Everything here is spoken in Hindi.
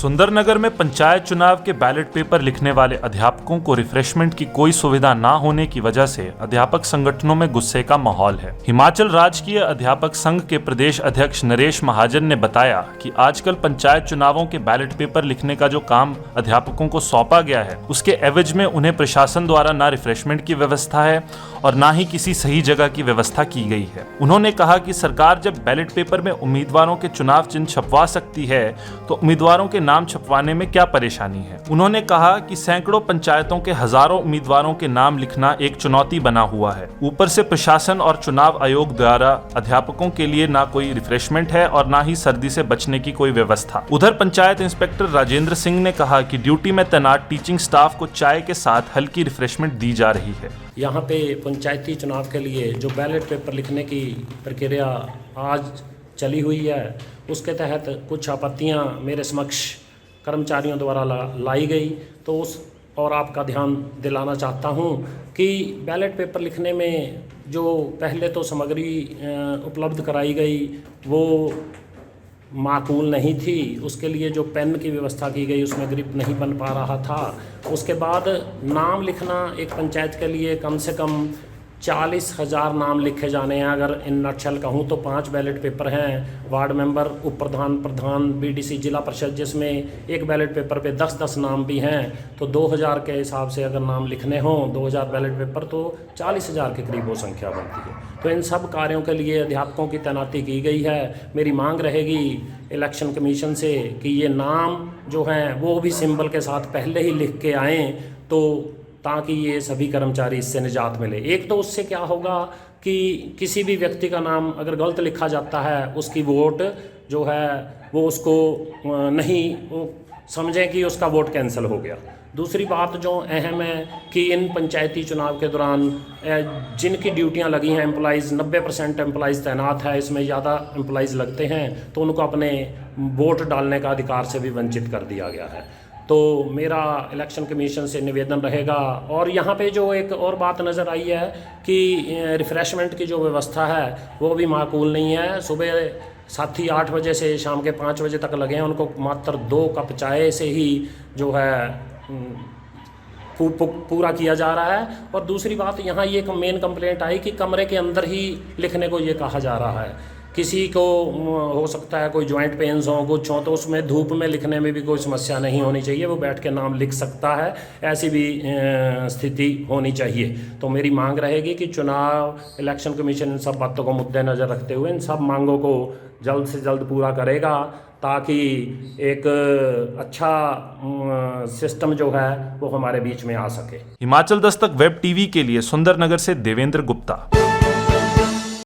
सुंदरनगर में पंचायत चुनाव के बैलेट पेपर लिखने वाले अध्यापकों को रिफ्रेशमेंट की कोई सुविधा ना होने की वजह से अध्यापक संगठनों में गुस्से का माहौल है। हिमाचल राजकीय अध्यापक संघ के प्रदेश अध्यक्ष नरेश महाजन ने बताया कि आजकल पंचायत चुनावों के बैलेट पेपर लिखने का जो काम अध्यापकों को सौंपा गया है, उसके एवज में उन्हें प्रशासन द्वारा ना रिफ्रेशमेंट की व्यवस्था है और ना ही किसी सही जगह की व्यवस्था की गई है। उन्होंने कहा कि सरकार जब बैलेट पेपर में उम्मीदवारों के चुनाव चिन्ह छपवा सकती है तो उम्मीदवारों के नाम छपवाने में क्या परेशानी है। उन्होंने कहा कि सैकड़ों पंचायतों के हजारों उम्मीदवारों के नाम लिखना एक चुनौती बना हुआ है। ऊपर से प्रशासन और चुनाव आयोग द्वारा अध्यापकों के लिए ना कोई रिफ्रेशमेंट है और ना ही सर्दी से बचने की कोई व्यवस्था। उधर पंचायत इंस्पेक्टर राजेंद्र सिंह ने कहा कि ड्यूटी में तैनात टीचिंग स्टाफ को चाय के साथ हल्की रिफ्रेशमेंट दी जा रही है। यहाँ पे पंचायती चुनाव के लिए जो बैलेट पेपर लिखने की प्रक्रिया आज चली हुई है, उसके तहत कुछ आपत्तियाँ मेरे समक्ष कर्मचारियों द्वारा लाई गई तो उस और आपका ध्यान दिलाना चाहता हूँ कि बैलेट पेपर लिखने में जो पहले तो सामग्री उपलब्ध कराई गई वो माकूल नहीं थी। उसके लिए जो पेन की व्यवस्था की गई उसमें ग्रिप नहीं बन पा रहा था। उसके बाद नाम लिखना एक पंचायत के लिए कम से कम 40,000 नाम लिखे जाने हैं। अगर इन नटशल कहूँ तो 5 बैलेट पेपर हैं, वार्ड मेंबर, उप प्रधान, प्रधान, बीडीसी, जिला परिषद, जिसमें एक बैलेट पेपर पे 10-10 नाम भी हैं। तो 2000 के हिसाब से अगर नाम लिखने हों 2000 बैलेट पेपर तो 40,000 के करीब वो संख्या बनती है। तो इन सब कार्यों के लिए अध्यापकों की तैनाती की गई है। मेरी मांग रहेगी इलेक्शन कमीशन से कि ये नाम जो हैं वो भी सिंबल के साथ पहले ही लिख के आएँ तो ताकि ये सभी कर्मचारी इससे निजात मिले। एक तो उससे क्या होगा कि किसी भी व्यक्ति का नाम अगर गलत लिखा जाता है उसकी वोट जो है वो उसको नहीं समझें कि उसका वोट कैंसिल हो गया। दूसरी बात जो अहम है कि इन पंचायती चुनाव के दौरान जिनकी ड्यूटियां लगी हैं एम्प्लॉइज़ 90% एम्प्लॉइज़ तैनात है, इसमें ज़्यादा एम्प्लॉइज़ लगते हैं तो उनको अपने वोट डालने का अधिकार से भी वंचित कर दिया गया है। तो मेरा इलेक्शन कमीशन से निवेदन रहेगा। और यहाँ पे जो एक और बात नज़र आई है कि रिफ़्रेशमेंट की जो व्यवस्था है वो भी माकूल नहीं है। सुबह साथी 8 बजे से शाम के 5 बजे तक लगे हैं, उनको मात्र 2 कप चाय से ही जो है पूरा किया जा रहा है। और दूसरी बात यहाँ ये मेन कंप्लेंट आई कि कमरे के अंदर ही लिखने को ये कहा जा रहा है। किसी को हो सकता है कोई जॉइंट पेन्स हो, कुछ हो, तो उसमें धूप में लिखने में भी कोई समस्या नहीं होनी चाहिए, वो बैठ के नाम लिख सकता है, ऐसी भी स्थिति होनी चाहिए। तो मेरी मांग रहेगी कि चुनाव इलेक्शन कमीशन इन सब बातों को मुद्देनज़र रखते हुए इन सब मांगों को जल्द से जल्द पूरा करेगा ताकि एक अच्छा सिस्टम जो है वो हमारे बीच में आ सके। हिमाचल दस्तक वेब टीवी के लिए सुंदरनगर से देवेंद्र गुप्ता।